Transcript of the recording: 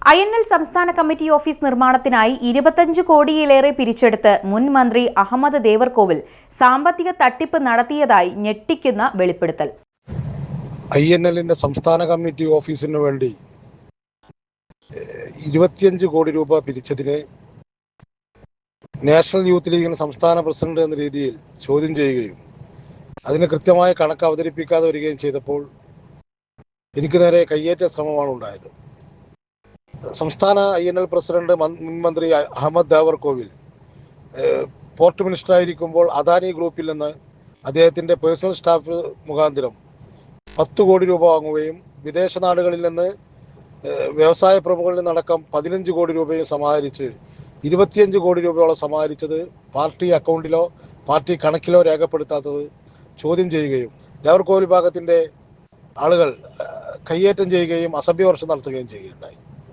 INL സംസ്ഥാന committee office നിർമ്മാണത്തിനായി 25 കോടിയിലേറെ പിരിച്ചെടുത്ത് മുൻ മന്ത്രി അഹമ്മദ് ദേവർകോവിൽ സാമ്പത്തിക തട്ടിപ്പ് നടത്തിയതായി ഞെട്ടിക്കുന്ന വെളിപ്പെടുത്തൽ. INLന്റെ സംസ്ഥാന കമ്മിറ്റി ഓഫീസിനു വേണ്ടി 25 കോടി രൂപ പിരിച്ചതിനെ നാഷണൽ യൂത്ത് ലീഗിന് സംസ്ഥാന പ്രസിഡന്റ് എന്ന രീതിയിൽ ചോദ്യം ചെയ്യുകയും അതിന് കൃത്യമായ കണക്ക് അവതരിപ്പിക്കാതെ വരികയും ചെയ്തപ്പോൾ എനിക്ക് നേരെ കയ്യേറ്റ ശ്രമമാണ് ഉണ്ടായത്. സംസ്ഥാന INL പ്രസിഡന്റ് മുൻ മന്ത്രി അഹമ്മദ് ദേവർകോവിൽ പോർട്ട് മിനിസ്റ്റർ ആയിരിക്കുമ്പോൾ അദാനി ഗ്രൂപ്പിൽ നിന്ന് അദ്ദേഹത്തിൻ്റെ പേഴ്സണൽ സ്റ്റാഫ് മുഖാന്തരം 10 കോടി രൂപ വാങ്ങുകയും വിദേശ നാടുകളിൽ നിന്ന് വ്യവസായ പ്രമുഖരിൽ നിന്നടക്കം 15 കോടി രൂപയും സമാഹരിച്ച് 25 കോടി രൂപയോളം സമാഹരിച്ചത് പാർട്ടി അക്കൗണ്ടിലോ പാർട്ടി കണക്കിലോ രേഖപ്പെടുത്താത്തത് ചോദ്യം ചെയ്യുകയും ദേവർകോവിൽ വിഭാഗത്തിൻ്റെ ആളുകൾ കയ്യേറ്റം ചെയ്യുകയും അസഭ്യവർഷം നടത്തുകയും ചെയ്യുകയുണ്ടായി.